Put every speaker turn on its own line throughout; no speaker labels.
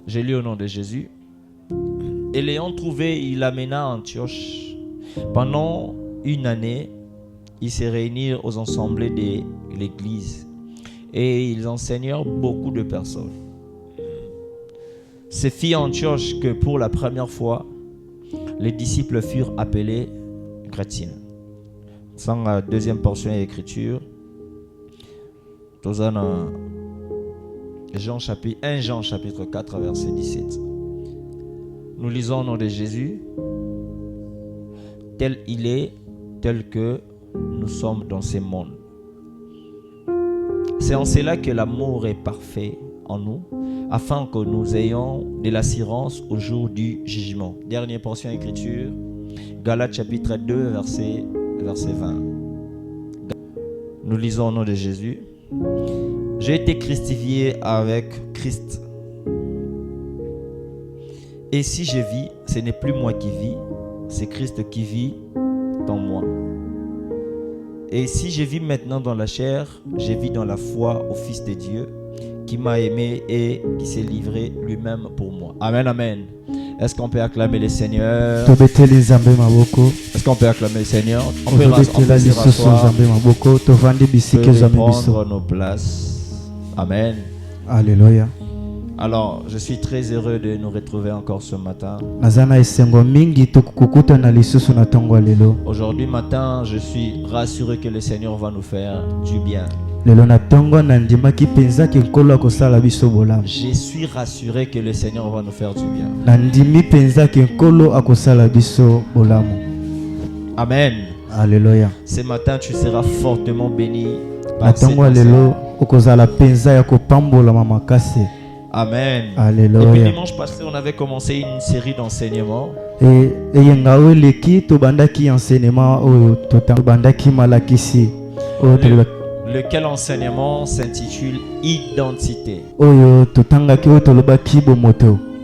J'ai lu au nom de Jésus. Et l'ayant trouvé, il l'amena à Antioche. Pendant une année, ils se réunirent aux assemblées de l'église et ils enseignèrent beaucoup de personnes. Ce fut à Antioche que pour la première fois, les disciples furent appelés chrétiens. Sans la deuxième portion de l'écriture, nous avons 1 Jean chapitre 4 verset 17. Nous lisons au nom de Jésus, tel il est, tel que nous sommes dans ce monde. C'est en cela que l'amour est parfait en nous, afin que nous ayons de l'assurance au jour du jugement. Dernière portion d'écriture, Galates chapitre 2 verset 20. Nous lisons au nom de Jésus. J'ai été crucifié avec Christ. Et si je vis, ce n'est plus moi qui vis, c'est Christ qui vit dans moi. Et si je vis maintenant dans la chair, je vis dans la foi au Fils de Dieu, qui m'a aimé et qui s'est livré lui-même pour moi. Amen, amen. Est-ce qu'on peut acclamer le Seigneur? Est-ce qu'on peut acclamer le Seigneur? On peut prendre nos places. Amen.
Alléluia.
Alors, je suis très heureux de nous retrouver encore ce matin. Aujourd'hui matin, je suis rassuré que le Seigneur va nous faire du bien. Je suis rassuré que le Seigneur va nous faire du bien. Amen.
Alléluia.
Ce matin, tu seras fortement béni par cette Amen.
Alléluia.
Depuis dimanche passé, on avait commencé une série d'enseignements. Lequel enseignement s'intitule Identité.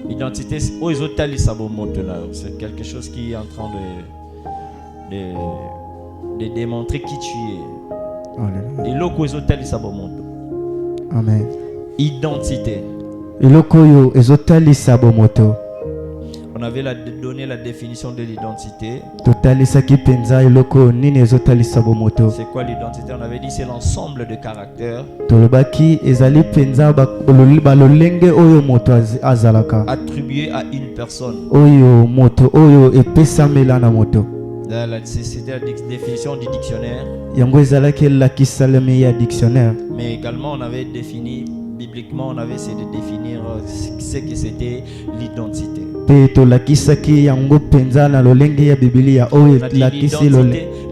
Identité, c'est quelque chose qui est en train de démontrer qui tu es.
Amen.
Identité. On avait donné la définition de l'identité. C'est quoi l'identité? On avait dit c'est l'ensemble de caractères attribués à une personne. C'était la définition du dictionnaire. Mais également on avait défini bibliquement, on avait essayé de définir ce que c'était l'identité.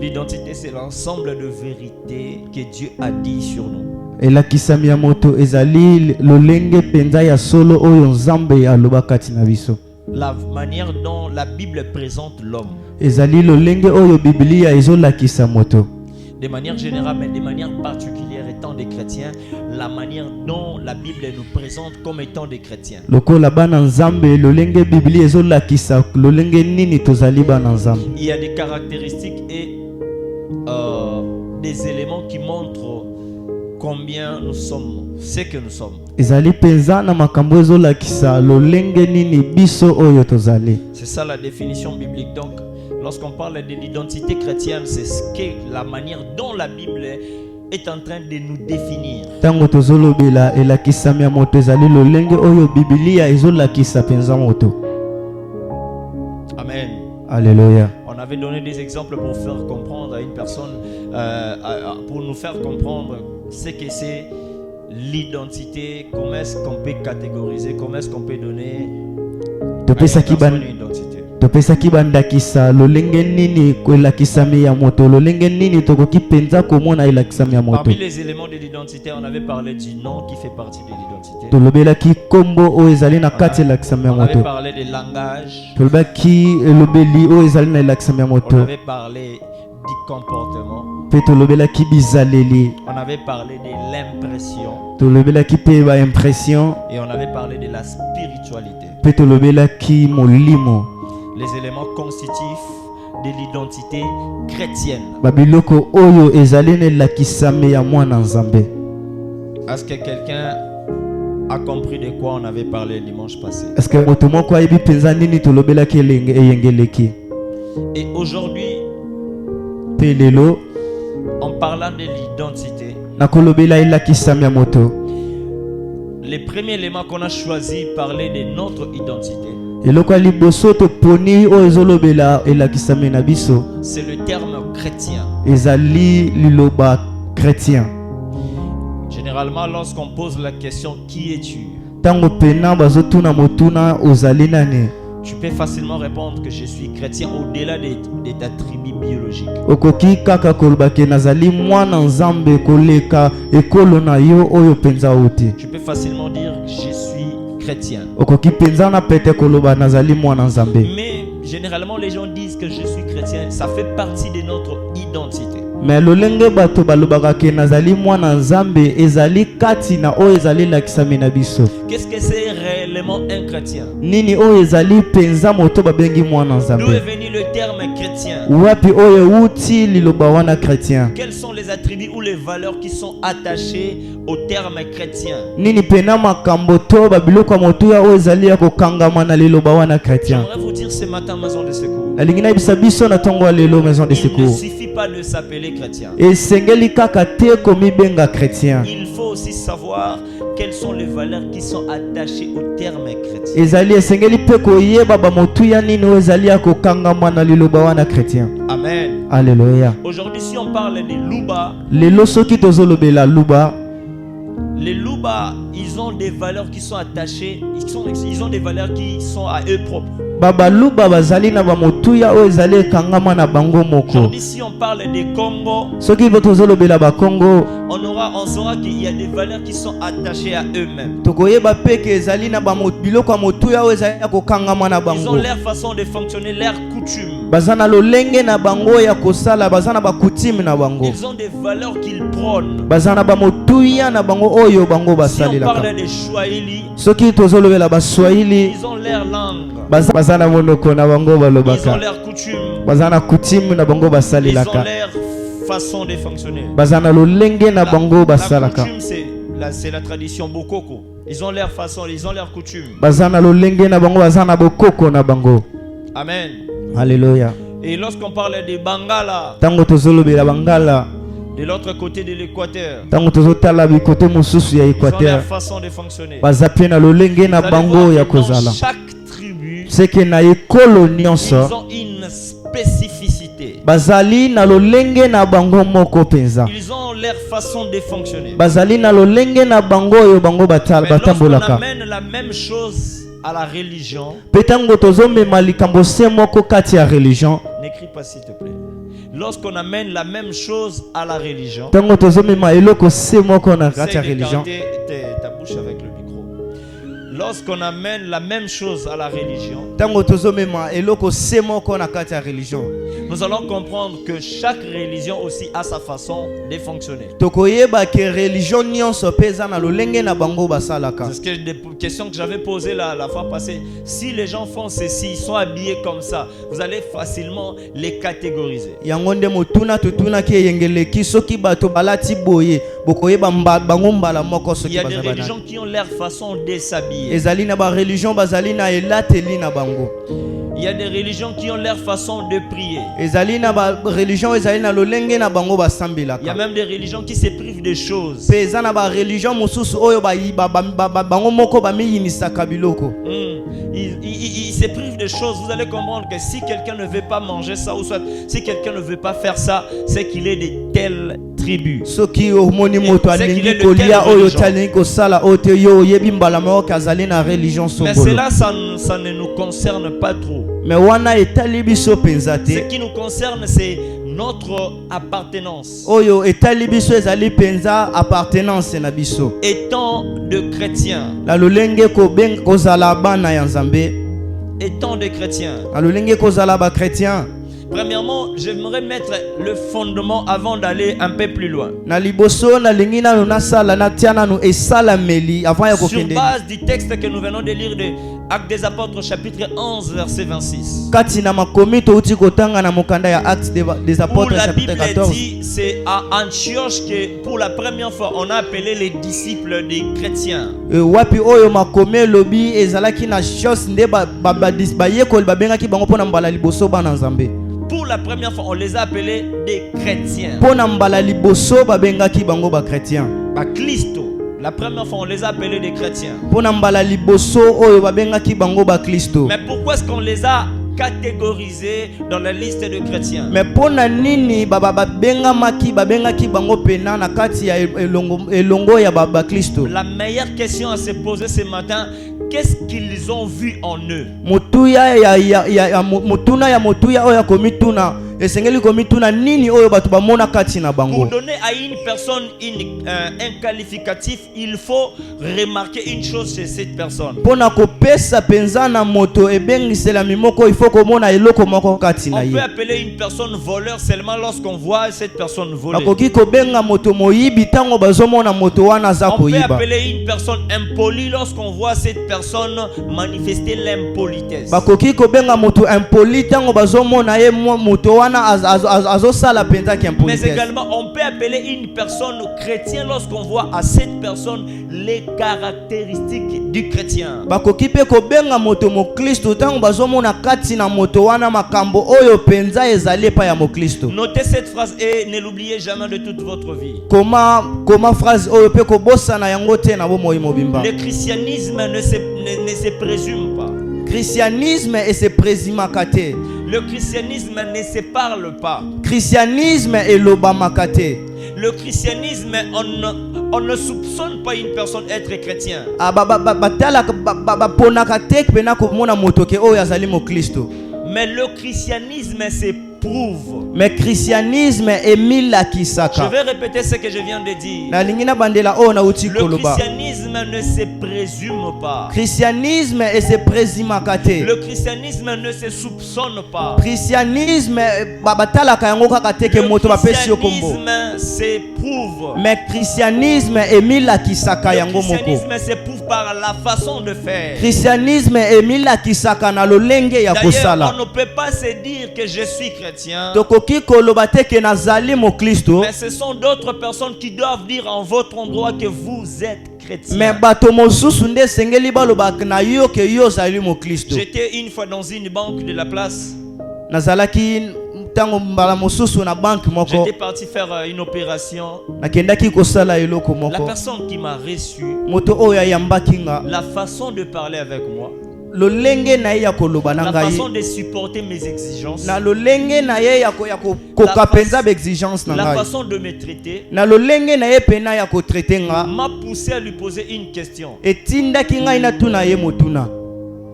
L'identité, c'est l'ensemble de vérités que Dieu a dit sur nous. La manière dont la Bible présente l'homme. De manière générale, mais de manière particulière, étant des chrétiens, la manière dont la Bible nous présente comme étant des chrétiens. Il y a des caractéristiques et des éléments qui montrent combien nous sommes, ce que nous sommes. C'est ça la définition biblique. Donc, lorsqu'on parle de l'identité chrétienne, c'est ce qu'est la manière dont la Bible est en train de nous définir. Amen.
Alléluia.
On avait donné des exemples pour faire comprendre à une personne, pour nous faire comprendre ce que c'est l'identité, comment est-ce qu'on peut catégoriser, comment est-ce qu'on peut donner à une personne une identité. Parmi les éléments de l'identité, on avait parlé du nom qui fait partie de l'identité. On avait parlé du langage. On avait parlé du comportement. On avait parlé de l'impression. Et on avait parlé de la spiritualité. Les éléments constitutifs de l'identité chrétienne. Est-ce que quelqu'un a a compris de quoi on avait parlé le dimanche passé.
Est-ce que moto moko ayebi penza nini tolobelaki eyengeleki?
Et aujourd'hui,
Pe lelo
en parlant de l'identité,
nakolobela elakisami ya moto.
les premiers éléments qu'on a choisi parler de notre identité,
Eloko ya liboso toponi oyo ezolobela elakisami na biso
c'est le terme chrétien.
ezali liloba chrétien.
Généralement, lorsqu'on pose la question qui es-tu,
Tango pena bazotuna motuna ozali nani,
tu peux facilement répondre que je suis chrétien au-delà de ta tribu biologique.
okoki kaka koloba ke nazali mwana nzambe koleka ekolo na yo oyo penza ote.
Tu peux facilement dire que je suis chrétien.
Okoki penza na pete koloba nazali mwana nzambe.
Mais généralement, les gens disent que je suis chrétien. Ça fait partie de notre identité.
Mais lolenge bato balobaka ke nazali mwana nzambe ezali kati na oyo ezali lakisami na biso.
Qu'est-ce que c'est réellement un chrétien?
Nini oyo ezali penza moto babengi mwana
D'où est
nzambe?
venu le terme chrétien?
Wapi oyo uti liloba wana chrétien?
Quels sont les attributs ou les valeurs qui sont attachés au terme chrétien?
Nini pena makambo to babiloko ya motuya oyo ezali ya kokangama na liloba wana chrétien?
J'aimerais vous dire ce matin, maison de secours,
nalingi nayebisa biso na ntongo ya lelo maison de
il ne
secours
suffit pas de s'appeler chrétien.
esengeli kaka te komibenga chrétien.
Il faut aussi savoir quelles sont les valeurs qui sont attachées au terme chrétien.
ezali esengeli mpe koyeba bamotuya nini oyo ezali ya kokangama na liloba wana chrétien.
Amen.
Alléluia.
Aujourd'hui, si on parle des Luba,
lelo soki tozolobela luba,
les Luba, ils ont des valeurs qui sont attachées, ils ont des valeurs qui sont à eux propres.
babaluba bazali na bamotuya oyo ezali ekangama na bango moko.
Aujourd'hui, si on parle des Congo,
soki tozolobela bakongo,
on saura qu'il y a des valeurs qui sont attachées à eux-mêmes.
tokoyeba pe ke ezali na biloko ya motuya oyo ezali ya kokangama na
Ils ont
bango.
leur façon de fonctionner, leurs coutumes.
baza na lolenge na bango ya kosala, baza na bakutime na bango,
Ils ont des valeurs qu'ils prônent.
baza na bamotuya na bango oyo bango
Si on
basalelaka.
parle des Swahili,
soki tozolobela baswahili,
ils ont leur langue,
baza na monoko na bango
ils ont
balobaka,
leurs coutumes,
baza na kutime na bango
ils ont
basalelaka,
leur façon de fonctionner.
baza na lolenge na bango
La
basalaka,
coutume, c'est la tradition Bokoko. Ils ont leur façon, ils ont leurs coutumes.
baza na lolenge na bango, baza na bokoko na bango.
Amen.
Alléluia.
Et lorsqu'on parle des Bangala,
Tango tozolobela bangala,
de l'autre côté de l'équateur,
tango tozotala bikote mosusu ya
ils ont leur
Équateur,
façon de fonctionner.
baza pe na lolenge na
Vous allez
bango
voir
ya
que dans
kozala.
chaque tribu,
seke na ekolo
ils
nyonso
ont une spécificité.
bazali na lolenge na bango moko penza,
Ils ont leur façon de fonctionner.
bazali na lolenge na bango oyo bango
Mais lorsqu'on
batambolaka.
amène la même chose à la religion,
Pe tango tozomema likambo se moko kati ya religion,
n'écris pas s'il te plaît. Lorsqu'on amène la même chose à la religion,
tango tozomema eloko se moko na kati ya
essaye
religion,
d'écarter ta bouche avec le micro. Lorsqu'on amène la même chose à la religion,
tango tozomema eloko se moko na kati ya religion,
nous allons comprendre que chaque religion aussi a sa façon de fonctionner.
tokoyeba ke religion nyonso pe eza na lolenge na bango basalaka.
C'est ce que des questions que j'avais posées la fois passée. Si les gens font ceci, ils sont habillés comme ça, vous allez facilement les catégoriser.
yango nde motuna totunaki eyengeleki soki bato balati boye bokoyeba bango mbala moko
Il
soki
y a des
baza banani.
religions qui ont leur façon de s'habiller.
ezali na bareligion bazali na elateli na bango,
Il y a des religions qui ont leur façon de prier.
ezali na bareligion ezali na lolenge na bango
Il y a
basambelaka.
même des religions qui se privent de choses.
Pe eza na bareligion mosusu oyo bango moko bamiyinisaka biloko.
Ils se privent de choses. Vous allez comprendre que si quelqu'un ne veut pas manger ça, ou soit si quelqu'un ne veut pas faire ça, c'est qu'il est de telle tribu.
soki omoni moto
C'est qu'il est
alingi
de
kolia
telle
oyo
religion.
talingi kosala oyo te yo oyebi mbala moko azali na religion
Mais
songolo.
cela, ça ne nous concerne pas trop.
me wana etali biso penza
Ce
te,
qui nous concerne, c'est notre appartenance.
oyo etali biso ezali penza appartenance na biso
Étant de chrétiens,
na lolenge kozala bana ya nzambe,
étant de chrétiens,
na lolenge kozala bakretien.
Premièrement, j'aimerais mettre le fondement avant d'aller un peu plus loin.
Na liboso na lingina no nasala na tiana no esala meli avant ya
Sur
kokende.
base du texte que nous venons de lire de Actes des Apôtres chapitre 11 verset 26.
Kati na makomi to uti kotanga na mokanda ya Actes des
Où
Apôtres
la
chapitre
Bible
14.
dit, c'est à Antioche que pour la première fois on a appelé les disciples des chrétiens.
Wapi oyo makomi lobi ezalaki na chos nde ba yekoli babengaki bango pona mbala liboso bana nzambe.
Pour la première fois, on les a appelés des chrétiens.
Pona mbala liboso babengaki bango ba chrétiens.
Ba Christo. La première fois, on les a appelés des chrétiens.
Pona mbala liboso oyo babengaki bango ba Kristo.
Mais pourquoi est-ce qu'on les a catégorisés dans la liste de chrétiens?
Mais pona nini babengaki bango pena na kati ya elongo ya ba Kristo?
La meilleure question à se poser ce matin, qu'est-ce qu'ils ont vu en eux?
Motuya oya komituna esengeli komituna nini oyo batu bamona kati na bango.
Pour donner à une personne un qualificatif, il faut remarquer une chose chez cette personne.
Pona kopesa penza na moto ebengisela mimoko il faut komona eloko moko kati na
On
ye.
peut appeler une personne voleur seulement lorsqu'on voit cette personne voler.
Bakoki kobenga moto moyibi tango bazomona moto wana za
On peut
koyiba.
appeler une personne impolie lorsqu'on voit cette personne manifester l'impolitesse.
Bakoki kobenga moto impoli tango bazomona ye moto wana azosala penza ki
Mais
impolitesse.
également, on peut appeler une personne chrétienne lorsqu'on voit à cette personne les caractéristiques du chrétien.
Bakoki pe kobenga moto mokristo tango bazomona kati na moto wana makambo oyo penza ezali pa ya mokristo.
Notez cette phrase et ne l'oubliez jamais de toute votre vie.
Comment phrase oyo pe kobosa na yango te na bomoi mobimba.
Le christianisme ne se présume pas.
Christianisme et se présumaka te.
Le christianisme ne se parle pas.
Christianisme et lobamaka te.
Le christianisme, on ne soupçonne pas une personne être chrétien. Mais le christianisme s'éprouve.
Mais christianisme est
Je vais répéter ce que je viens de dire. Le christianisme ne se présume pas.
Christianisme et se présumaka te.
Le christianisme ne se soupçonne pas.
Christianisme
s'éprouve.
Mais christianisme est milakisaka yango moko.
Le christianisme s'éprouve par la façon de faire.
Christianisme est milakisaka na lolenge ya kosala.
On ne peut pas se dire que je suis chrétien. Mais ce sont d'autres personnes qui doivent dire en votre endroit que vous êtes chrétien. J'étais une fois dans une banque de la place. J'étais parti faire une opération. La personne qui m'a reçu, la façon de parler avec moi, la façon de supporter mes exigences, la façon de me traiter m'a poussé à lui poser une question.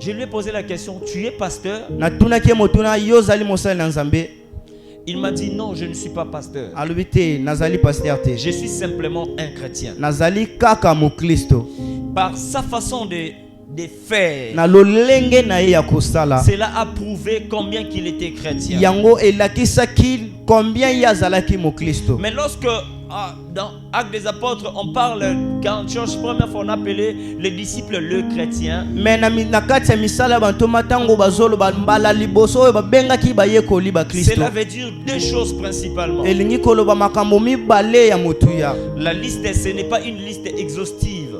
Je lui ai posé la question, tu es pasteur? Il m'a dit non, je ne suis pas pasteur. Je suis simplement un chrétien. Par sa façon de faire, cela a prouvé combien qu'il était chrétien. Mais lorsque dans Actes des Apôtres on parle qu'Antioche première fois on appelait les disciples le chrétien, cela veut dire deux choses principalement. La liste, ce n'est pas une liste exhaustive.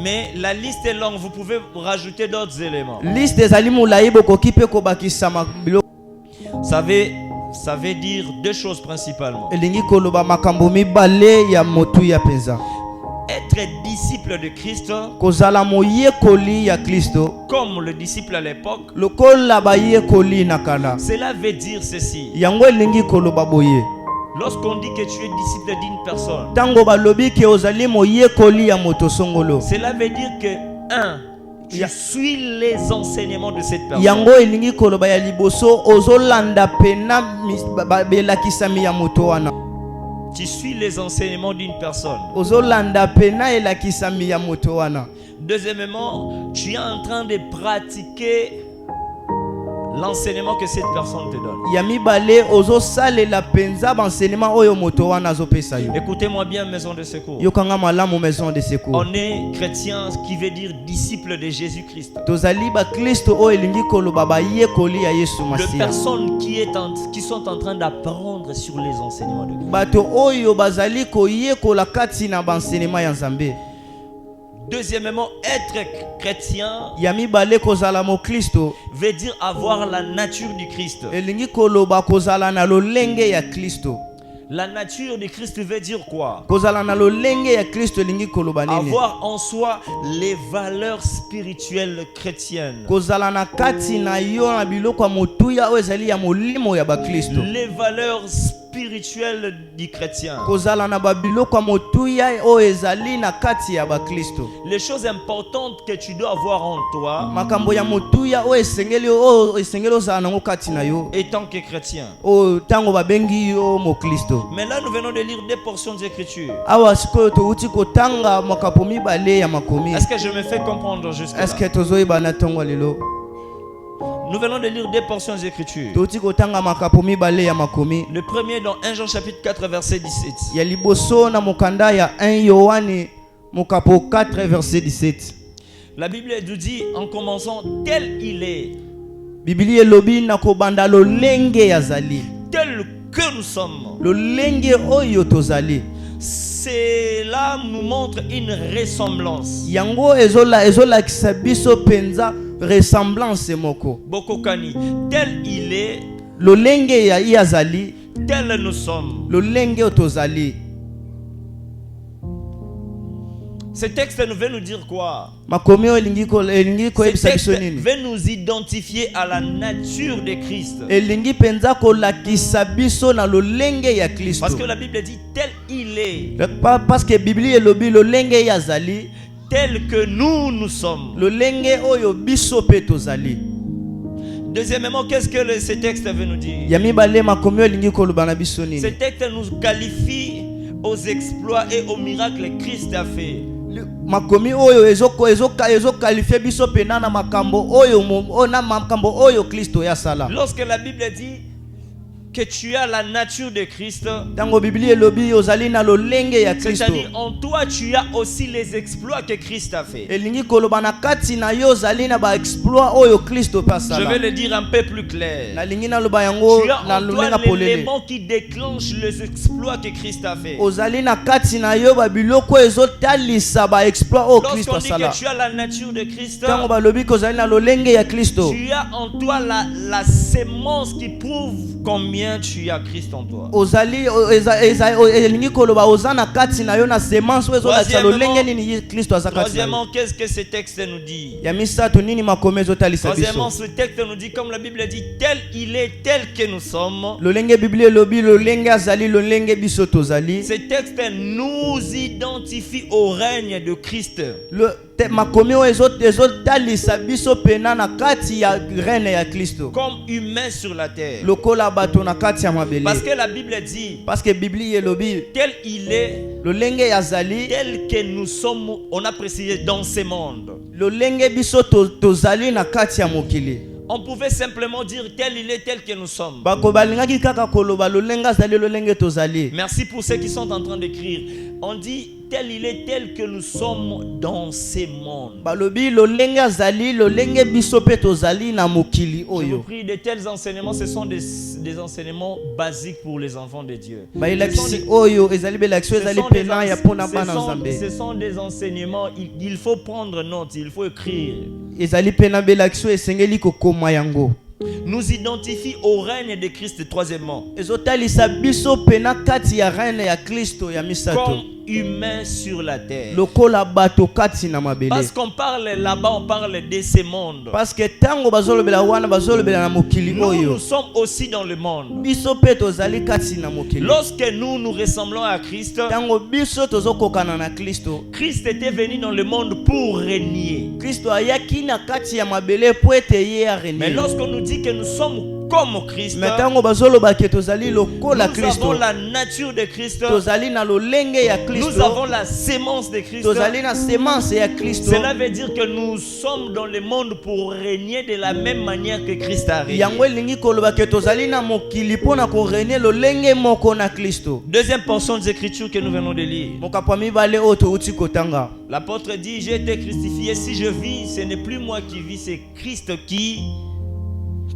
Mais la liste est longue, vous pouvez rajouter d'autres éléments. Ça veut dire deux choses principalement. Être disciple de Christ, comme le disciple à l'époque, cela veut dire ceci. Lorsqu'on dit que tu es disciple d'une personne, cela veut dire que tu suis les enseignements de cette personne. Tu suis les enseignements d'une personne. Deuxièmement, tu es en train de pratiquer l'enseignement que cette personne te donne.
Ya mibale ozosalela penza enseignement oyo moto wana azopesa yo.
Écoutez-moi bien, maison de secours.
Yokanga malamu maison de secours.
On est chrétien, ce qui veut dire disciple de Jésus-Christ.
Tozali ba Kristo oyo elingi koloba ba yekoli ya Yesu
De
Masiya.
personnes qui sont en train d'apprendre sur les enseignements de Christ.
Bato oyo bazali koyekola kati na enseignement ya Nzambe.
Deuxièmement, être chrétien
Ya mibale kozala mo Kristo
veut dire avoir la nature du Christ.
elingi koloba kozala na lolenge ya Kristo.
La nature du Christ veut dire quoi?
Kozala na lolenge ya Kristo elingi koloba nini?
Avoir en soi les valeurs spirituelles chrétiennes.
Kozala na kati na yo na biloko ya motuya oyo ezali ya molimo ya ba Kristo.
Les valeurs spirituelles du chrétien.
Kozala na ba biloko ya motuya oyo ezali na kati ya ba Kristo.
Les choses importantes que tu dois avoir en toi
Makambo ya motuya oyo esengeli ozala nango kati na yo.
étant que chrétien.
Oyo tango babengi yo mo Kristo.
Mais là, nous venons de lire des portions d'écriture.
Awa sikoyo touti kotanga makapo mibale ya makomi.
Est-ce que je me fais comprendre jusque-là?
Est-ce que tozoyeba na tongo lelo?
Nous venons de lire des portions d'écriture.
Touti kotanga makapo mibale ya makomi.
Le premier dans 1 Jean chapitre 4 verset 17.
Ya liboso na mokanda ya 1 Yohane mokapo 4 verset 17.
La Bible nous dit en commençant tel il est,
Biblia elobi na kobanda lolenge ya zali.
tel que nous sommes.
Lolenge oyo tozali.
Cela nous montre une ressemblance.
Yango ezola kisabiso penza ressemblance moko.
Bokokani, tel il est,
Lolenge ya yazali,
tel nous sommes.
lolenge otozali.
Ce texte nous veut nous dire quoi?
Makomi elingi ko
Ce
ebisa
texte
biso nini?
veut nous identifier à la nature de Christ.
Elingi penza kolakisa biso na lolenge ya Kristo.
Parce que la Bible dit tel il est,
Parce que Biblia elobi lolenge ya zali,
tel que nous sommes.
lolenge oyo biso pe tozali.
Deuxièmement, qu'est-ce que ce texte veut nous dire?
Ya mibale makomi elingi koloba na biso
Ce
nini?
texte nous qualifie aux exploits et aux miracles que Christ a fait.
Makomi oyo ezo qualifier biso pena na makambo oyo na makambo oyo Kristo ya sala.
Lorsque la Bible dit que tu as la nature de Christ,
Tango Biblia elobi ozali na lolenge ya Kristo.
c'est-à-dire en toi tu as aussi les exploits que Christ a fait.
Elingi koloba na kati na yo ozali na ba exploit oyo Kristo pa
Je
sala.
vais le dire un peu plus clair.
Na lingi na loba yango
Tu as
na
en toi
lulenga polele.
l'élément qui déclenche les exploits que Christ a fait.
Ozali na kati na yo ba biloko ezotalisa ba exploit oyo Kristo
Lorsqu'on dit
sala.
que tu as la nature de Christ,
Tango balobi kozali na lolenge ya Kristo.
tu as en toi la sémence qui prouve combien tu as Christ en toi.
Ozali elingi koloba ozana kati na yo na semence oyo ezolakisa lolenge nini Kristo aza kati na yo.
Troisièmement, qu'est-ce que ce texte nous dit?
Ya misato nini makomi ezotalisa
Troisièmement,
biso.
ce texte nous dit, comme la Bible dit, tel il est, tel que nous sommes.
Lolenge Biblia elobi lolenge azali lolenge biso tozali.
Ce texte nous identifie au règne de Christ.
Makomi oyo ezotalisa biso pena na kati ya reine ya Kristo.
Comme humain sur la terre.
Lokola bato na kati ya mabele.
Parce que la Bible dit,
Parce que Biblia elobi
tel il est,
lolenge yazali
tel que nous sommes, on a précisé dans ce monde.
lolenge biso tozali na kati ya mokili.
On pouvait simplement dire tel il est, tel que nous sommes.
Bako balingaki kaka koloba lolenge azali lolenge tozali.
Merci pour ceux qui sont en train d'écrire. On dit tel il est, tel que nous sommes dans ces mondes.
Balobi lolenge azali lolenge biso pe tozali na mokili
Je vous
oyo.
prie, de tels enseignements, ce sont des enseignements basiques pour les enfants de Dieu.
Ba elakisi oyo ezali belakisi ezali pena ya pona bana nzambe.
Ce sont des enseignements, il faut prendre note, il faut écrire.
Ezali pena belakisi esengeli kokoma yango.
Nous identifie au règne de Christ. Troisièmement,
Ezotalisa biso pena kati ya reine ya Kristo ya misato.
comme humain sur la terre.
Lokola bato kati na mabele.
Parce qu'on parle là-bas, on parle de ces mondes.
Parce que tango bazolobela wana bazolobela na mokili
Nous
oyo.
sommes aussi dans le monde.
Biso pe tozali kati na mokili.
Lorsque nous ressemblons à Christ,
Tango biso tozokokana na Kristo.
Christ était venu dans le monde pour régner.
Kristo ayaki na kati ya mabele po ete ye
Mais
arenie.
lorsqu'on nous dit que nous sommes comme Christ.
Mais tango bazoloba ke tozali lokola
Nous
Kristo.
avons la nature de Christ.
Tozali na lolenge ya Kristo.
Nous avons la sémence de Christ.
Tozali na semence ya Kristo.
Cela veut dire que nous sommes dans le monde pour régner de la même manière que Christ a régné.
Yango elingi koloba ke tozali na mokili pona ko régner lolenge moko na Kristo.
Deuxième portion des Écritures que nous venons de lire.
Mokapo mibale oyo touti kotanga.
L'apôtre dit, j'ai été crucifié, si je vis, ce n'est plus moi qui vis, c'est Christ qui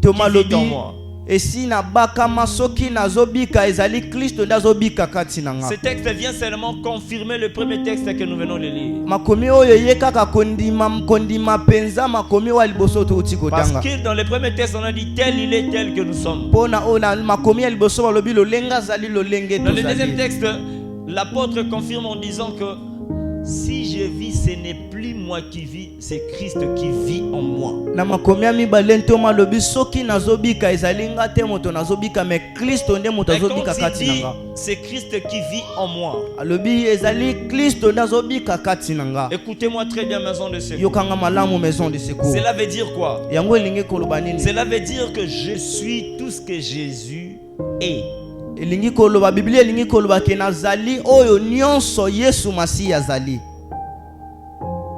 vit en moi.
Esi na bakama soki nazobika ezali Kristo ndazobika kati na nga.
Ce texte vient seulement confirmer le premier texte que nous venons de lire.
Makomi oyo ye kaka kondima penza makomi wa liboso touti
Parce
kotanga.
que dans le premier texte on a dit tel il est tel que nous sommes.
Pona ona makomi ya liboso balobi lolenga zali lolenge
Dans le deuxième
tozali.
texte, l'apôtre confirme en disant que si je vis, ce n'est plus moi qui vis, c'est Christ qui vit en moi.
Na makomi ya mibale ntoma lobi soki nazobika ezali nga te moto nazobika mais Kristo nde moto
Et quand
azobika
il
kati na
dit
nga.
c'est Christ qui vit en moi.
Alobi ezali Kristo ndazobika kati na nga.
Écoutez-moi très bien, maison de secours.
Yokanga malamu maison de secours.
Cela veut dire quoi?
Yango elingi koloba nini?
Cela veut dire que je suis tout ce que Jésus est.
Elingi koloba Biblia elingi koloba ke nazali oyo nyonso Yesu Masiya azali.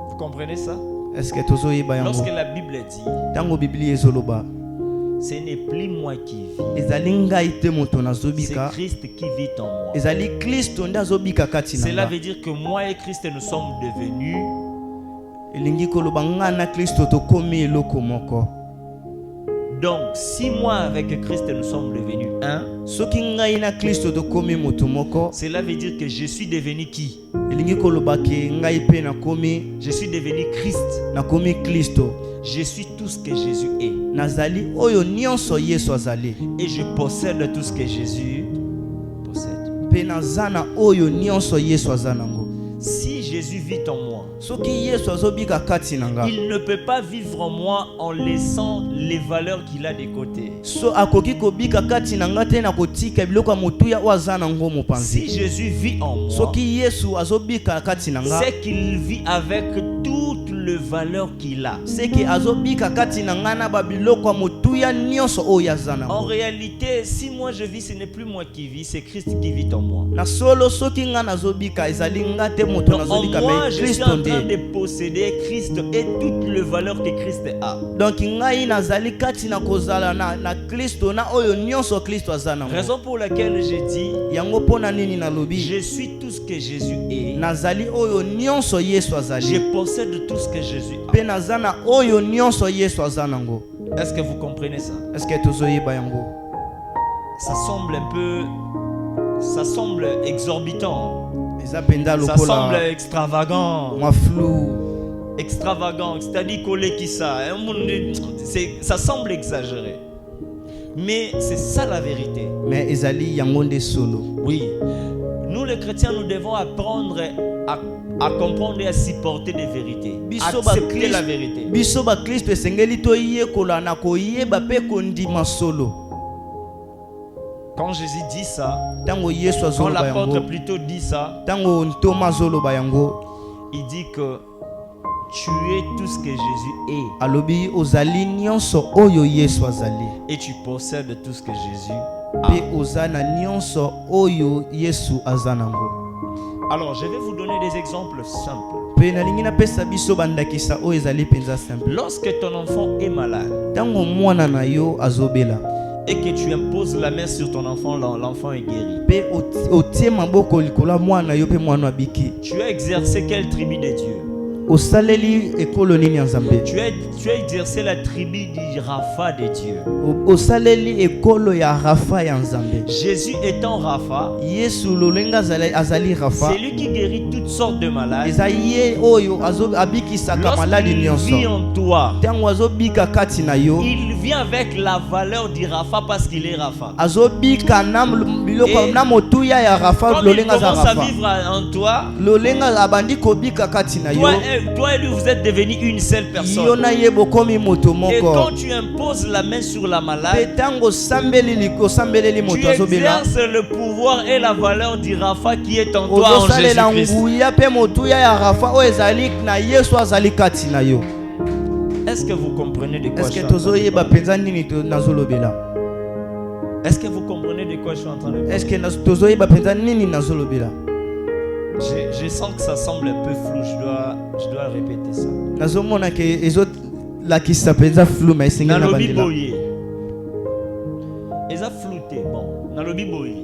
Vous comprenez ça?
Est-ce que tozoyeba yango?
Lorsque la Bible dit
Tango Biblia ezoloba
ce n'est plus moi qui vis,
ezali ngai te moto
c'est
nazobika,
Christ qui vit en moi.
ezali Kristo nde azobika kati na
Cela
nga.
veut dire que moi et Christ nous sommes devenus.
Elingi koloba nga na Kristo tokomi eloko moko.
Donc si moi avec Christ nous sommes devenus un,
Soki ngai na Kristo tokomi moto moko,
cela veut dire que je suis devenu qui?
elingi koloba ke ngai pe nakomi
Je suis devenu Christ.
nakomi Kristo.
Je suis tout ce que Jésus est.
Nazali oyo nyonso Yesu azali.
Et je possède tout ce que Jésus possède.
Pe nazana oyo nyonso Yesu azanango.
Si Jésus vit en moi,
Soki Yesu azobika kati na nga,
il ne peut pas vivre en moi en laissant les valeurs qu'il a de côté.
so akoki kobika kati na nga te na kotika biloko ya motuya oyo aza nango
Si
mopanzi.
Jésus vit en moi,
Soki Yesu azobika kati na nga,
c'est qu'il vit avec toutes les valeurs qu'il a.
seke azobika kati na nga na babiloko ya motuya nyonso oyo aza
En
nango.
réalité, si moi je vis, ce n'est plus moi qui vis, c'est Christ qui vit en moi.
Na solo soki nga nazobika ezali nga te moto
Donc en
nazobika
moi,
mais
je suis
Kristo
en train
nde.
de posséder Christ et toutes les valeurs que Christ a.
Donc ngai nazali kati na kozala na Kristo na oyo nyonso Kristo aza nango.
Raison pour laquelle j'ai dit,
Yango pona nini nalobi
je suis tout ce que Jésus est.
nazali oyo nyonso Yesu
Je
azali.
possède tout ce que Jésus a.
Pe naza na oyo nyonso Yesu aza nango.
Est-ce que vous comprenez ça?
Est-ce que tozoyeba yango?
Ça semble un peu... Ça semble exorbitant.
Eza penda
Ça semble
lokola
extravagant.
mwa flou.
Extravagant. C'est-à-dire collé qui ça. Ça semble exagéré. Mais c'est ça la vérité.
Mais ezali yango nde solo.
Oui. Nous les chrétiens, nous devons apprendre à comprendre et à supporter des vérités. Accepter la vérité.
Biso ba Kristo esengeli toyekola na koyeba pe kondima solo.
Quand Jésus dit ça,
Tango Yesu
quand
azoloba
l'apôtre
yango,
plutôt dit ça,
tango ntoma azoloba yango,
il dit que tu es tout ce que Jésus est
alobi ozali nyonso oyo Yesu azali.
et tu possèdes tout ce que Jésus a.
Pe ozana nyonso oyo Yesu aza nango.
Alors, je vais vous donner des exemples simples.
Pe nalingi napesa biso bandakisa oyo ezali penza simple.
Lorsque ton enfant est malade
Tango mwana na yo azobela,
et que tu imposes la main sur ton enfant, l'enfant est guéri.
pe otie maboko likola mwana yo pe mwana abiki.
Tu as exercé quelle tribu de Dieu?
Osaleli ekolo nini ya Nzambe?
Tu as exercé la tribu du Rapha de Dieu.
Osaleli ekolo ya Rafa ya Nzambe.
Jésus étant Rapha,
Yesu lolenga azali Rafa.
c'est lui qui guérit toutes sortes de malades.
Eza ye oyo abikisaka maladi
Lorsqu'il
nyonso.
vit en toi,
Tango azobika kati na yo,
il vient avec la valeur du Rapha parce qu'il est Rapha.
azobika na biloko na motuya ya Rafa.
Comme il
Lolenga za
commence à
Rafa,
vivre en toi,
lolenga abandi kobika kati na yo.
toi et lui, vous êtes devenus une seule
Yo
personne.
na ye bokomi moto
Et
moko.
quand tu imposes la main sur la malade,
Pe tango sambeleli
tu
moto azobela,
exerces le pouvoir et la valeur du Rapha qui est en toi en
ozosalela
Jésus-Christ.
nguya pe motuya ya Rafa oyo ezali na Yesu azali kati na yo.
Est-ce que vous comprenez de quoi
Est-ce
je
que
parle?
tozoyeba penza nini nazolobela?
Est-ce que vous comprenez de quoi je suis en train de parler?
Est-ce que tozoyeba penza nini nazolobela?
Je sens que ça semble un peu flou, je dois répéter ça.
Nazomona ke ezot la kisa penza flou mais singa na
Nalobi
bandila.
boye. Eza flouté. Bon, nalobi boye.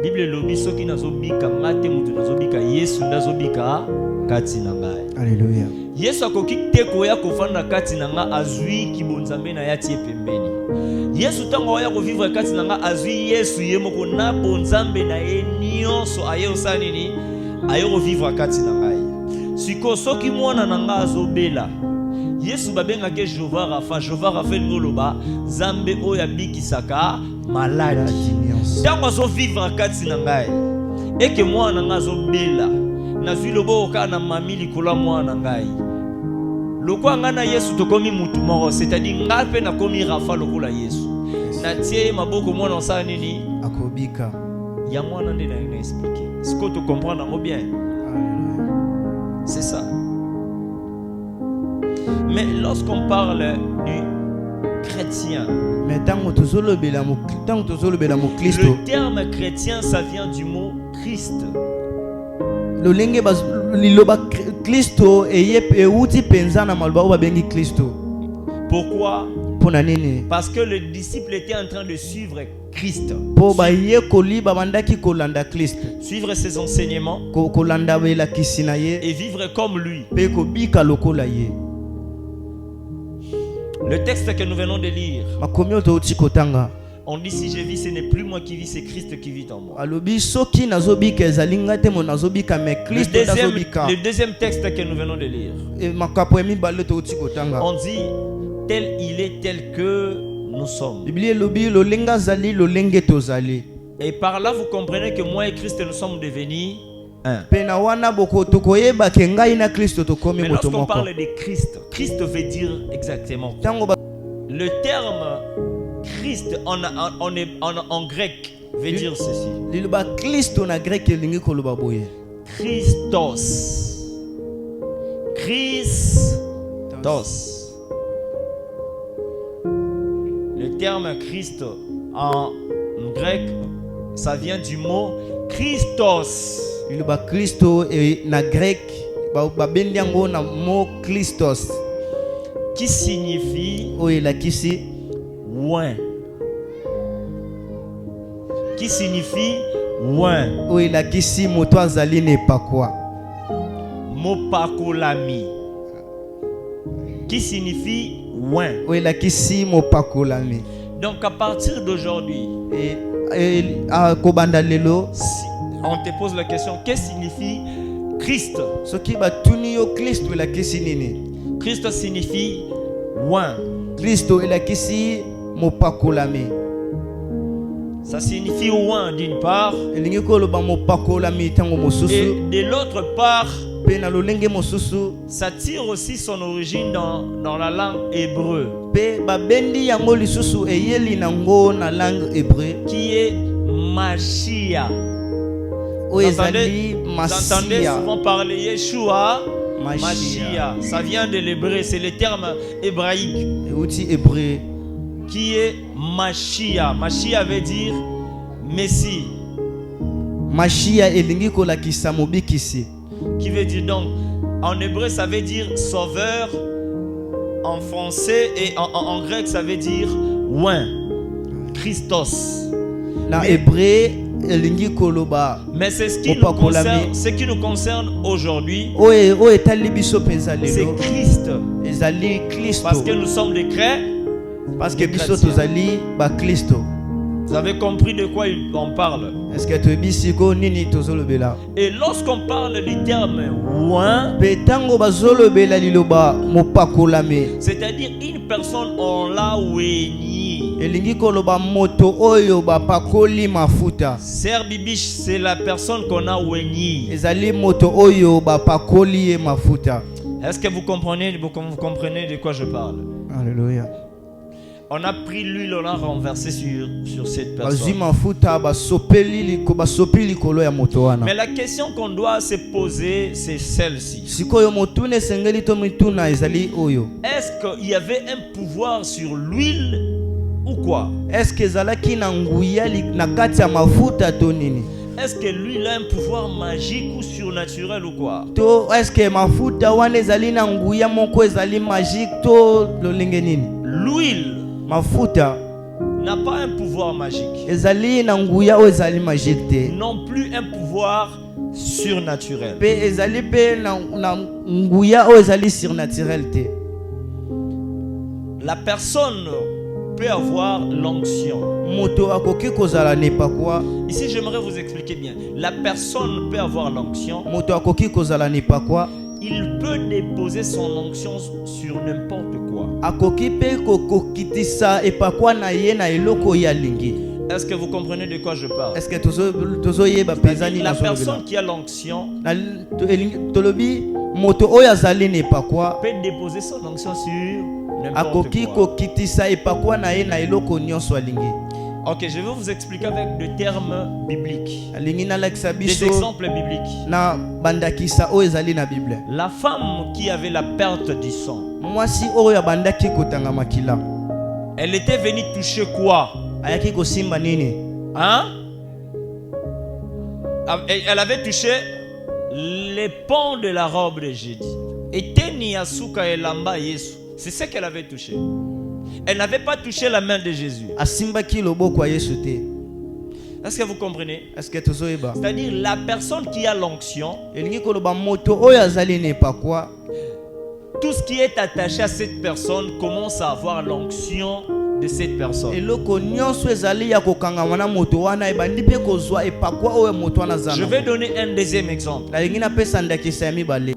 Bible lobi soki nazobika ngate mutu nazobika Yesu nazobika kati na ngai.
Alléluia.
Yesu akoki te koya kofanda kati na nga azwi kibonzambe na yati pembeni. Yesu tango oya ko vivre kati na nga azwi Yesu ye moko na bonzambe na ye nyonso aye osani ni aye ko vivre kati na ngai. Siko soki mwana na nga azobela Yesu babenga ke Jehova Rafa ngoloba Zambe oya bikisaka maladi. Tango azo vivre kati na ngai eke mwana nga azobela nazwi loboka na mami likolo mwana ngai. Lokwa nga na Yesu tokomi mutu moko, c'est-à-dire nga pe na komi Rafa lokola Yesu. Na tie maboko mwana osala nini
akobika.
Ya mwana nde na expliquer. Est-ce que tu comprends bien?
Alléluia.
C'est ça. Mais lorsqu'on parle du chrétien,
mais tango tozolobela mo Kristo.
Le terme chrétien ça vient du mot Christ.
Lolenge bas liloba Kristo eye uti penza na maloba oba bengi Kristo.
Pourquoi?
Pona nini?
Parce que le disciple était en train de suivre Christ.
Po ba ye koli babandaki kolanda Kristo.
Suivre ses enseignements.
Kolanda bela kisina ye
Et vivre comme lui.
pe ko bika lokola ye.
Le texte que nous venons de lire.
Makomi ototi kotanga.
On dit si je vis, ce n'est plus moi qui vis, c'est Christ qui vit en moi.
Alobi soki nazobika ezalinga te mo nazobika me Kristo nazobika.
Le deuxième texte que nous venons de lire.
E makapo emi balo toti kotanga.
On dit tel il est tel que nous sommes.
Biblia lobi lo lenga zali lo lenge tozali.
Et par là vous comprenez que moi et Christ nous sommes devenus un.
Pena wana boko tokoyeba ke ngai na Kristo tokomi
Mais
moto
lorsqu'on
moko.
parle de Christ, Christ veut dire exactement.
Tango ba
Le terme Christ en grec veut dire ceci.
liloba Kristo na grec elingi koloba boye.
Christos. Christos. Le terme Christ en grec, ça vient du mot Christos.
Liloba Kristo e na grec ba bendi yango na mo Christos
Qui signifie
oye la kisi
oint. Qui signifie oint.
oye la kisi moto azali ne pakwa.
Mopakolami. Qui signifie oint.
Oye la kisi mopakolami.
Donc à partir d'aujourd'hui,
A kobanda lelo
si on te pose la question, qu'est-ce que signifie Christ?
soki batuni yo Kristo la kisi nini?
Christ signifie oint.
Kristo la kisi mopakolami.
Ça signifie oint d'une part,
Elingi koloba mopakolami tango
et
mosusu
de l'autre part,
pe na lolenge mosusu
ça tire aussi son origine dans la langue hébreu,
pe babendi yango lisusu eyeli nango na langue hébreu
qui est Mashiach.
oyo
Vous
ezali
entendez
Masia.
souvent parler Yeshua,
Mashiach.
Mashiach. Ça vient de l'hébreu, c'est le terme hébraïque
Euti hébreu
qui est Mashiach. Mashiach veut dire Messie.
Mashia elingi kolakisa mobikisi.
Qui veut dire donc, en hébreu ça veut dire sauveur, en français et en grec ça veut dire oint, Christos.
Na
Mais-
hébreu elingi koloba
Mais c'est ce qui nous
Mopakolami.
concerne, ce qui nous concerne aujourd'hui,
oyo etali biso penza
c'est
lelo
Christ.
ezali Kristo
Parce que nous sommes des chrétiens.
parce que
des
biso
chrétiens.
tozali ba Kristo.
Vous avez compris de quoi on parle.
Est-ce que toyebi siko nini tozolobela?
Et lorsqu'on parle du terme oint,
Pe tango bazolobela liloba mopakolami
c'est-à-dire une personne on l'a oigné.
elingi koloba moto oyo bapakoli mafuta.
Sœur Bibiche, c'est la personne qu'on a oigné.
Ezali moto oyo bapakoli ye mafuta.
Est-ce que vous comprenez de quoi je parle?
Alléluia.
On a pris l'huile, on l'a renversé sur cette
Bazwi
personne.
mafuta basopi likolo ya moto wana.
Mais la question qu'on doit se poser, c'est celle-ci.
Sikoyo motuna esengeli to mituna ezali oyo.
Est-ce qu'il y avait un pouvoir sur l'huile ou quoi?
Est-ce que ezalaki na nguya na kati ya mafuta to nini?
Est-ce que lui il a un pouvoir magique ou surnaturel ou quoi?
To est-ce que mafuta wana ezali na nguya moko ezali magique to lolenge nini?
L'huile
Mafuta
n'a pas un pouvoir magique.
ezali na nguya o ezali magique te.
Non plus un pouvoir surnaturel.
Pe ezali pe na nguya o ezali surnaturel te.
La personne peut avoir l'onction.
Moto akoki kozala nepa kwa.
Ici, j'aimerais vous expliquer bien. La personne peut avoir l'onction.
Moto akoki kozala nepa kwa.
Il peut déposer son onction sur n'importe quoi.
Akoki pe kokokitisa epakwa na ye na eloko ya lingi.
Est-ce que vous comprenez de quoi je parle?
Est-ce que tozo yeba pezani
La
na
personne qui a l'onction
tolobi moto oyo azali nepakwa
peut déposer son onction sur n'importe
akoki
quoi.
kokitisa epakwa na ye na eloko nyonso alingi.
Ok, je vais vous expliquer avec des termes bibliques.
Alingi na lakisa
Des
biso
exemples bibliques.
na bandakisa oyo ezali na Bible.
La femme qui avait la perte du sang,
Mwasi oyo abandaki kotanga makila.
elle était venue toucher quoi?
Ayaki kosimba nini?
Hein? Elle avait touché les pans de la robe de Jésus. C'est ce qu'elle avait touché. Elle n'avait pas touché la main de Jésus.
Asimbaki loboko ya Yesu te.
Est-ce que vous comprenez?
Est-ce que tozoyeba?
C'est-à-dire la personne qui a l'onction,
Elingi koloba moto oyo azali nepakwa.
tout ce qui est attaché à cette personne commence à avoir l'onction de cette personne.
Eloko nyonso ezali ya kokangama na moto wana ebandi pe kozwa epakwa oyo moto wana zana.
Je vais donner un deuxième exemple.
Nalingi napesa ndakisa ya mibale.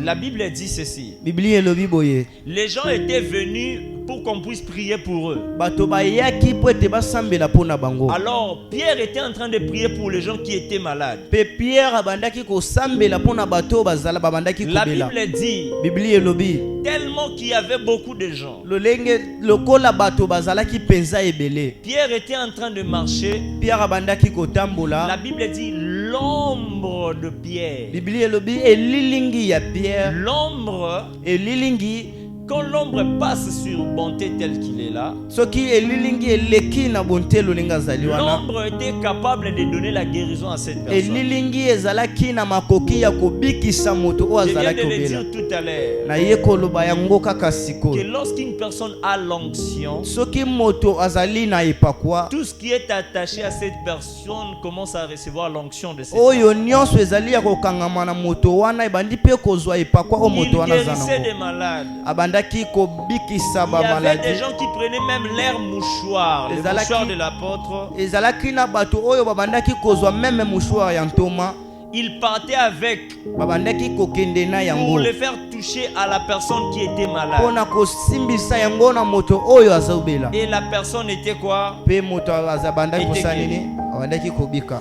La Bible dit ceci.
Biblia elobi boye.
Les gens étaient venus pour qu'on puisse prier pour eux.
Bato bayaki po ete basambela pona bango.
Alors Pierre était en train de prier pour les gens qui étaient malades.
Pe Pierre abandaki kosambela pona bato bazala babandaki
La
kobela.
Bible dit
Biblia elobi
tellement qu'il y avait beaucoup de gens.
lolenge lokola bato bazalaki penza ebele.
Pierre était en train de marcher.
Pierre abandaki
La
kotambola.
Bible dit l'ombre de Pierre.
Biblia elobi elilingi ya Pierre.
L'ombre,
Elilingi
quand l'ombre passe sur bonté tel qu'il est là,
soki elilingi eleki na bonte lolinga zali wana.
l'ombre était capable de donner la guérison à cette personne.
Elilingi ezalaki na makoki ya kobikisa moto o
Je viens
azalaki
de le
kobela.
dire tout à l'heure.
Na ye koloba yango kaka
Que
sikoyo.
lorsqu'une personne a l'onction,
Soki moto azali na epakwa
tout ce qui est attaché à cette personne commence à recevoir l'onction de cette
oyo
personne.
nyonso ezali ya kokangama na moto wana ebandi pe kozwa epakwa o moto
Il
wana
guérissait
zanango.
des malades.
Abandaki kobikisa
Il
ba
y avait des
maladi.
gens qui prenaient même l'air mouchoir, le
Les alaki-
mouchoir de l'apôtre.
Ezalaki na bato oyo babandaki kozwa meme mouchoir ya ntoma.
Il partait avec
Babandaki kokende na
pour
yango
le faire toucher à la personne qui était malade.
pona kosimbisa yango na moto oyo azobela.
Et la personne était quoi?
Pe moto azabandaki
Était
kosala
guéri.
nini? Abandaki kobika.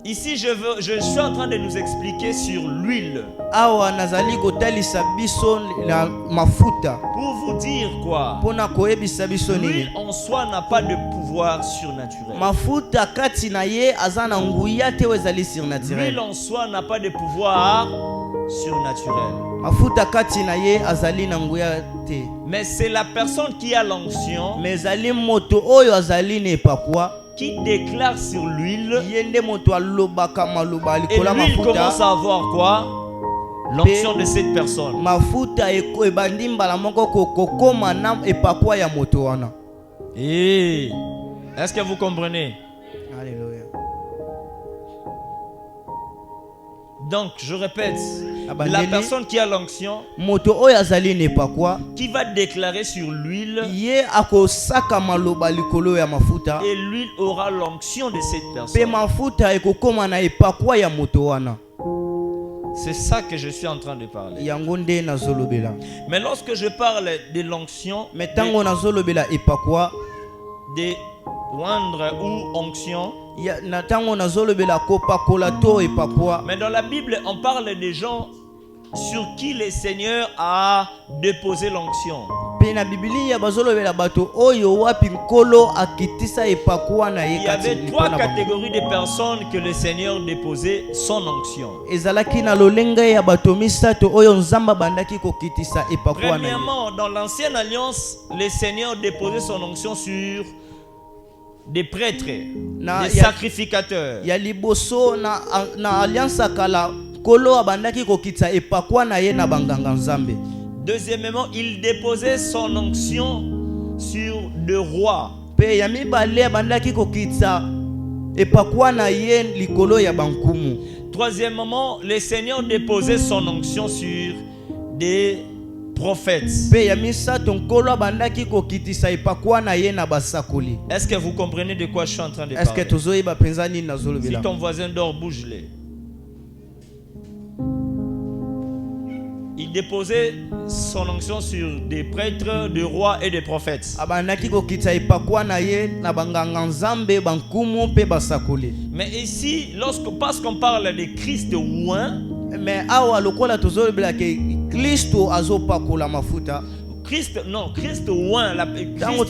Ici, je suis en train de nous expliquer sur l'huile.
Awa nazali kotalisa biso na mafuta
Pour vous dire quoi?
pona koyebisa biso nini.
L'huile en soi n'a pas de pouvoir surnaturel.
Mafuta kati na ye aza na nguya te oyo ezali
L'huile
surnaturel.
en soi n'a pas de pouvoir surnaturel.
Mafuta kati na ye azali na nguya te.
Mais c'est la personne qui a l'onction
Mais ezali moto oyo azali na epakwa
qui déclare sur l'huile.
ye nde moto alobaka maloba
Et
likola
l'huile commence
mafuta.
à avoir quoi? L'onction de cette personne.
Mafuta ebandi mbala moko kokoma na epakwa ya moto wana.
Et est-ce que vous comprenez?
Alléluia.
Donc, je répète,
Abandeli.
la personne qui a l'onction,
Moto oyo azali na epakwa
qui va déclarer sur l'huile,
ye akosaka maloba likolo ya mafuta.
et l'huile aura l'onction de cette
Pe
personne.
mafuta ekokoma na epakwa ya moto wana.
C'est ça que je suis en train de parler.
Yango nde nazolobela.
Mais lorsque je parle de l'onction,
Mais tango nazolobela epakwa
de oindre ou onction,
na tango nazolobela kopakola to epakwa.
mais dans la Bible, on parle des gens sur qui le Seigneur a déposé l'onction.
Pe na Biblia bazolobela bato oyo wapi nkolo akitisa epakuwa na ye
Il y avait
kati
trois
lipona bango.
catégories de personnes que le Seigneur déposait son onction.
Ezalaki na lolenge ya bato misato oyo nzamba bandaki kokitisa epakuwa na ye.
Premièrement, dans l'ancienne alliance, le Seigneur déposait son onction sur des prêtres,
Na-
des
ya-
sacrificateurs.
Ya liboso na alliance akala nkolo abandaki kokitisa epakuwa na ye na banganga nzambe.
Deuxièmement, il déposait son onction sur des rois.
Pe ya mibale abandaki kokitisa epakuwa na ye likolo ya bankumu.
Troisièmement, le Seigneur déposait son onction sur des prophètes.
Pe ya misato nkolo abandaki kokitisa epakuwa na ye na basakoli.
Est-ce que vous comprenez de quoi je suis en train de
Est-ce que
parler?
tozoyeba penza nini
Si
nazolobela?
ton voisin dort, bouge-le. Il déposait son onction sur des prêtres, des rois et des prophètes.
Abandaki kokitisa epakuwa na ye na banganga nzambe bankumu pe basakoli.
Mais ici, parce qu'on parle de Christ oint,
Mais awa lokola tozolobela ke Kristo azopakola mafuta.
Christ oint, Christ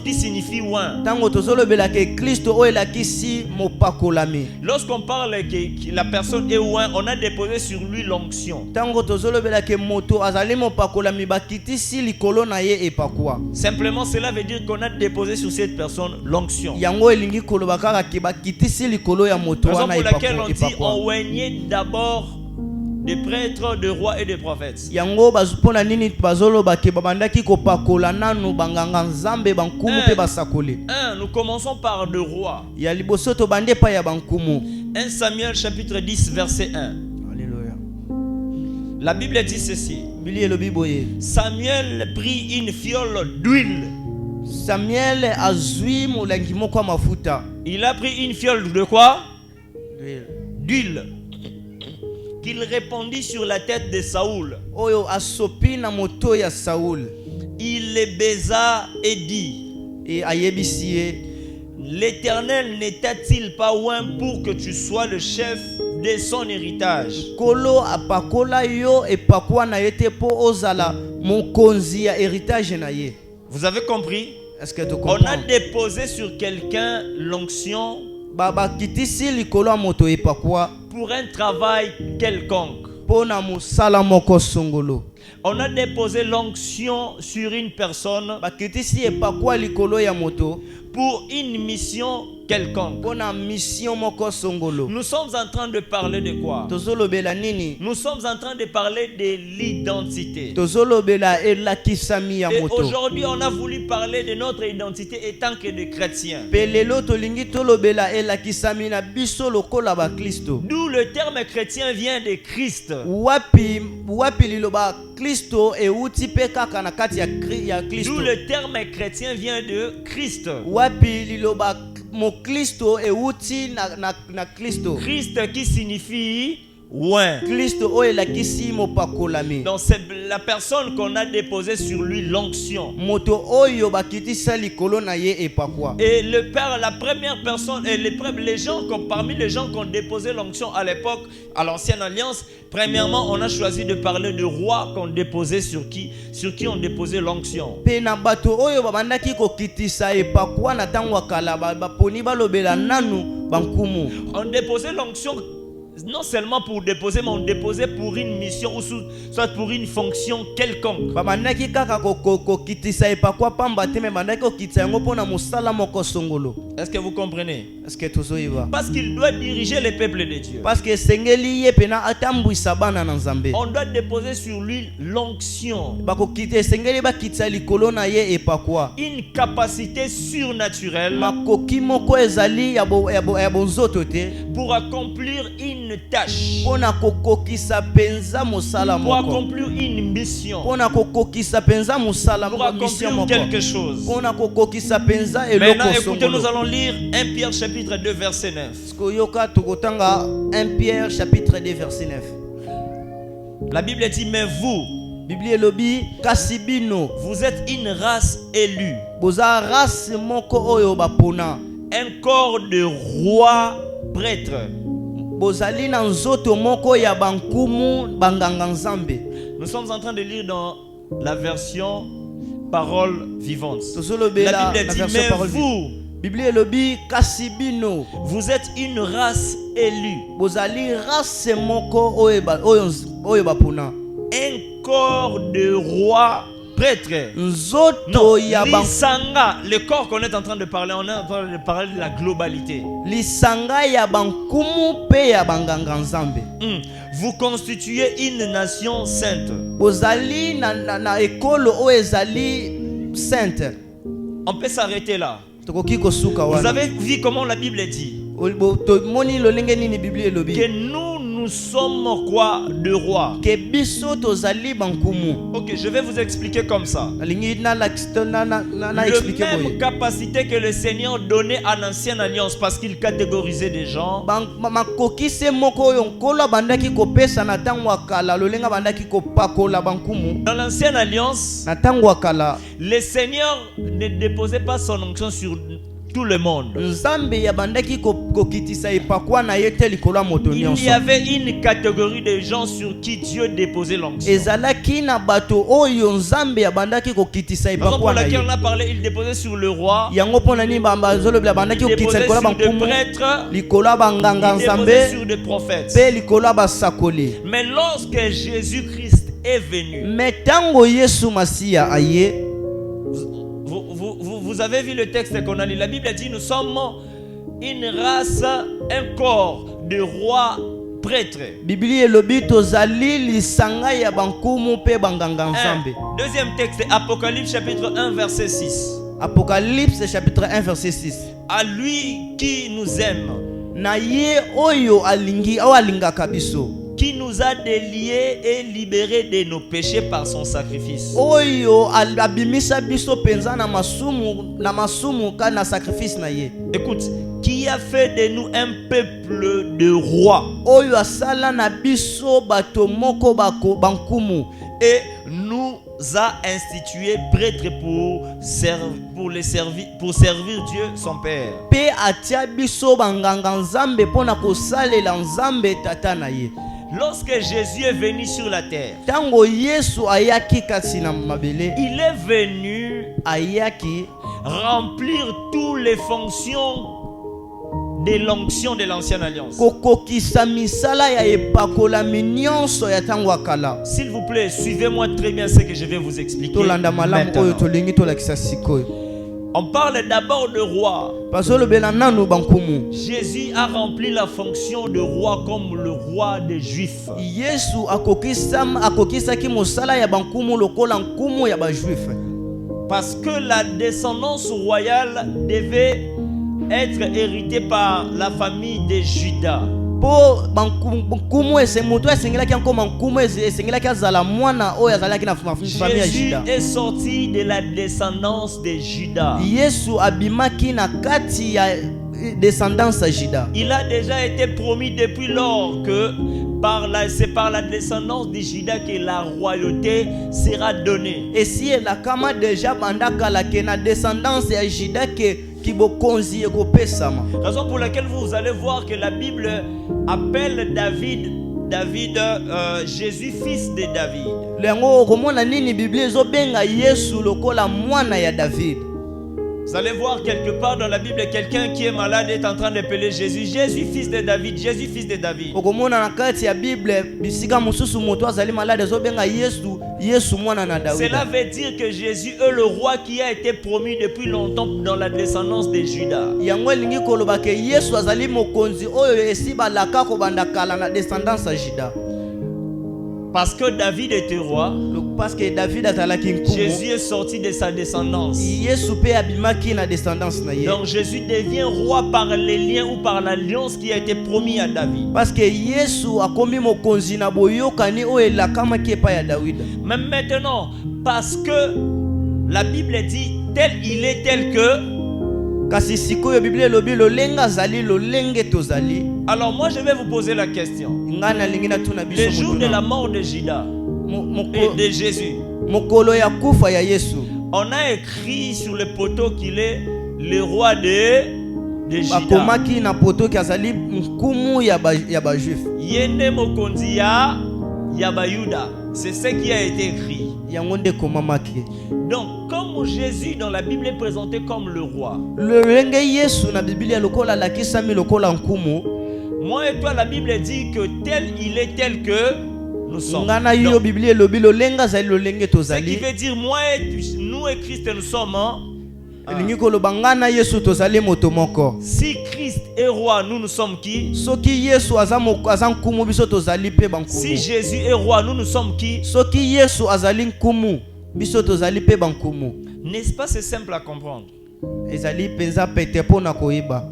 qui signifie oint.
Tango tozolobela ke Kristo oyo elakisi mopakolami.
Lorsqu'on parle que la personne est oint, on a déposé sur lui l'onction.
Tango tozolobela ke moto azali mopakolami bakitisi likolo na ye epakuwa.
Simplement, cela veut dire qu'on a déposé sur cette personne l'onction.
Yango elingi koloba kaka ke bakitisi likolo ya moto
Raison
wana
pour laquelle on dit
epakuwa.
on oignait d'abord des prêtres, des rois et des prophètes.
Yango bazopona nini bazoloba ke babandaki kopakola nanu banganga nzambe bankumu pe basakoli.
Nous commençons par le roi.
Ya liboso to bande pa ya bankumu.
1 Samuel chapitre 10 verset 1.
Alléluia.
La Bible dit ceci.
Bili elobi boye.
Samuel prit une fiole d'huile.
Samuel azwi molangi moko ya mafuta.
Il a pris une fiole de quoi?
D'huile.
D'huile. Qu'il répandit sur la tête de Saoul.
Oyo asopi na moto ya Saul.
Il le baisa et dit:
Et ayebisi ye,
L'Éternel n'était-il pas oint pour que tu sois le chef de son héritage?
kolo apakola yo epakuwa na ye te po ozala mokonzi ya héritage na ye.
Vous avez compris?
Est-ce que tu
On
comprends?
a déposé sur quelqu'un l'onction
Bakitisi likolo ya moto epakuwa
pour un travail quelconque.
po na mosala moko songolo.
On a déposé l'onction sur une personne
Bakitisi epakuwa likolo ya moto
pour une mission quelconque.
po na mission moko songolo.
Nous sommes en train de parler de quoi?
Tozolobela nini?
Nous sommes en train de parler de l'identité.
Tozolobela elakisami ya
Et
moto.
aujourd'hui, on a voulu parler de notre identité étant que des chrétiens.
Pe lelo tolingi tolobela elakisami na biso lokola ba Kristo.
D'où le terme chrétien vient de Christ.
Wapi liloba Kristo euti pe kaka na kati ya Kristo.
D'où le terme chrétien vient de Christ.
Wapi liloba mo Kristo euti na Kristo.
Christ qui signifie oint.
Kristo oyo elakisi mopakolami.
Donc c'est la personne qu'on a déposée sur lui l'onction.
Moto oyo bakitisa likolo na ye epakwa.
Et le père, la première personne, et les gens, parmi les gens qui ont déposé l'onction à l'époque, à l'ancienne alliance, premièrement, on a choisi de parler de rois qu'on déposait sur qui on déposait l'onction.
Pe na bato oyo babandaki kokitisa epakwa na tango akala baponi balobela nanu bankumu.
On déposait l'onction non seulement pour déposer, mais on déposait pour une mission ou soit pour une fonction quelconque.
Babandaki kaka kokitisa epakwa pamba te me bandaki kokitisa yango pona mosala moko songolo.
Est-ce que vous comprenez?
Est-ce que tozoyiba?
Parce qu'il doit diriger le peuple de Dieu.
Parce que sengeli ye pena atambwisa bana na Nzambe.
On doit déposer sur lui l'onction.
Bakokite sengeli bakitisa likolo na ye epakwa.
Une capacité surnaturelle
Makoki moko ezali ya bonzoto te
pour accomplir une tâche,
pona kokokisa penza mosala
pour
moko.
accomplir une mission,
Pona kokokisa penza mosala
pour
moko mission
accomplir
moko.
quelque chose.
Pona kokokisa penza
Maintenant,
eloko
écoutez, nous
songolo.
allons lire 1 Pierre chapitre 2 verset 9.
Skoyoka tokotanga 1 Pierre chapitre 2 verset 9.
La Bible dit: mais vous,
Biblia elobi kasi bino
vous êtes une race élue,
boza race moko oyo bapona.
un corps de rois prêtres.
Bozali na nzoto moko ya bankumu banganga nzambe.
Nous sommes en train de lire dans la version Parole Vivante.
La
La Bible dit, mais vous,
Bible elobi kasi bino
vous êtes une race élue,
bozali race moko oyo bapona,
un corps de rois prêtres.
nzoto ya
Lisanga, le corps qu'on est en train de parler, on est en train de parler de la globalité.
lisanga ya bankumu pe ya banganga nzambe.
Vous constituez une nation sainte.
Bozali na ekolo oyo ezali sainte.
On peut s'arrêter là.
Tokoki kosuka
Vous
wana.
avez vu comment la Bible dit
Moni lolenge nini Bible elobi
que nous sommes quoi? De rois.
ke biso tozali bankumu.
Ok, je vais vous expliquer comme ça.
Nalingi na
Le
expliquer
même
boye.
capacité que le Seigneur donnait à l'ancienne alliance parce qu'il catégorisait des gens.
Makokise moko oyo nkolo bandaki kopesa na ntango ya kala lolenga bandaki kopakola bankumu.
Dans l'ancienne alliance,
Na ntango ya kala
le Seigneur ne déposait pas son onction sur tout le monde.
nzambe ya bandaki kokitisa epakwa na ye te likolo ya moto
Il
nyonso.
y avait une catégorie de gens sur qui Dieu déposait l'onction.
Ezalaki na bato oyo nzambe ya bandaki kokitisa
La raison pour
epakwa na
laquelle
ye.
on a parlé, il déposait sur le roi,
Yango mpona nini bazolobela bandaki
il
kokitisa
déposait
likolo ya
sur des
bankumu,
prêtres,
likolo ya banganga
il déposait
nzambe
sur des prophètes.
pe likolo ya basakoli.
Mais lorsque Jésus-Christ est venu,
Me ntango Yesu Masiya aye,
vous avez vu le texte qu'on a lu. La Bible dit nous sommes une race, un corps de rois prêtres.
Biblia elobi tozali lisanga ya bankumu pe banganga nzambe.
Deuxième texte, Apocalypse chapitre 1 verset 6.
Apocalypse chapitre 1 verset 6.
À lui qui nous aime,
Na ye oyo alingi o alingaka biso,
qui nous a déliés et libérés de nos péchés par son sacrifice.
oyo abimisa biso penza na masumu ka na sacrifice na ye.
Écoute, qui a fait de nous un peuple de rois
Oyo asala na biso bato moko bankumu.
et nous a institués prêtres pour servir Dieu son Père.
Pe atia biso banganga nzambe pona kosalela nzambe tata na ye.
Lorsque Jésus est venu sur la terre,
Tango Yesu ayaki kasi na mabele,
il est venu
ayaki
remplir toutes les fonctions de l'onction de l'ancienne alliance.
kokokisa misala ya epakolami nyonso ya tango ya kala.
S'il vous plaît, suivez-moi très bien ce que je vais vous expliquer.
Tolanda malamu oyo
Maintenant.
tolingi tolakisa sikoyo.
On parle d'abord de roi.
Bazolobela nanu bankumu.
Jésus a rempli la fonction de roi comme le roi des Juifs.
Yesu akokisaki mosala ya bankumu lokola nkumu ya bajuif.
Parce que la descendance royale devait être héritée par la famille de Juda.
Po bankumu mutu esengelaki nkoma nkumu esengelaki azala mwana oyo azalaki na famille ya
Jésus
Juda.
est sorti de la descendance de Juda.
Yesu abimaki na kati ya descendance ya Juda.
Il a déjà été promis depuis lors que c'est par la descendance de Juda que la royauté sera donnée.
Et si la kama déjà bandaka la ke na descendance ya Juda ke kibokonzi ekopesama.
Raison pour laquelle vous allez voir que la Bible appelle Jésus fils de David.
Lengo komona nini Biblia ezobenga Yesu lokola mwana ya David.
Vous allez voir quelque part dans la Bible quelqu'un qui est malade est en train d'appeler Jésus, Jésus fils de David, Jésus fils de David.
Okomona na kati ya Bible bisika mususu moto azali malade ezobenga Yesu mwana na David.
Cela veut dire que Jésus est le roi qui a été promis depuis longtemps dans la descendance de Juda.
Yango elingi koloba ke Yesu azali mokonzi oyo esibalaka kobanda kala na descendance ya Juda.
Parce que David était roi,
parce que David azalaki nkumu.
Jésus est sorti de sa descendance.
Yesu pe abimaki na descendance na ye.
Donc Jésus devient roi par les liens ou par l'alliance qui a été promis à David.
Parce que Yesu akomi mokonzi na boyokani oyo elakamaki epai ya David.
Mais maintenant, parce que la Bible dit il est tel que.
Kasi sikoyo Biblia elobi lolenga zali lolenge tozali.
Alors moi je vais vous poser la question. Le jour de la mort de Juda et de Jésus,
mokolo ya kufa ya Yesu,
on a écrit sur le poteau qu'il est le roi de Juda.
Bakomaki na poteau ki azali nkumu ya ba juif.
Yende mokonzi ya Bayuda. C'est ce qui a été écrit.
yango nde komamaki.
Donc, comme Jésus dans la Bible est présenté comme le roi,
lolenge Yesu na Biblia lokola lakisami lokola nkumu,
moi et toi la Bible dit que tel il est tel que nous sommes.
ngana yo Biblia lobi lolenga zali lolenge
Ce
tozali.
qui veut dire moi et nous et Christ nous sommes
elingi koloba ngana Yesu tozali moto moko.
si Christ est roi, nous sommes qui?
Soki Yesu aza nkumu biso tozali pe bankumu.
Si Jésus est roi, nous sommes qui?
Soki Yesu azali nkumu biso tozali pe bankumu.
N'est-ce pas, c'est simple à comprendre.
Ezali penza pete pona koiba.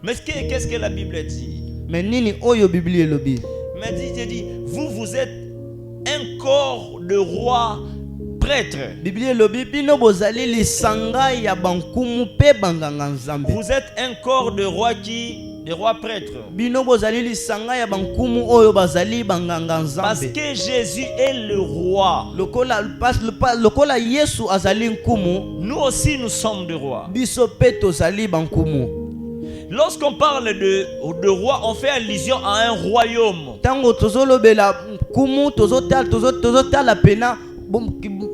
Mais qu'est-ce que la Bible dit?
Mais nini oyo Biblia lobi?
Mais dit, vous êtes un corps de roi prêtre.
Biblia lobi bino bozali lisanga ya bankumu pe banganga nzambe.
Vous êtes un corps de roi des rois prêtres.
Bino bozali lisanga ya bankumu oyo bazali banganga nzambe.
Parce que Jésus est le roi.
Lokola Yesu azali nkumu,
Nous aussi nous sommes des rois.
biso pe tozali bankumu.
Lorsqu'on parle de roi, on fait allusion à un royaume.
Tango tozolobela nkumu tozotala pena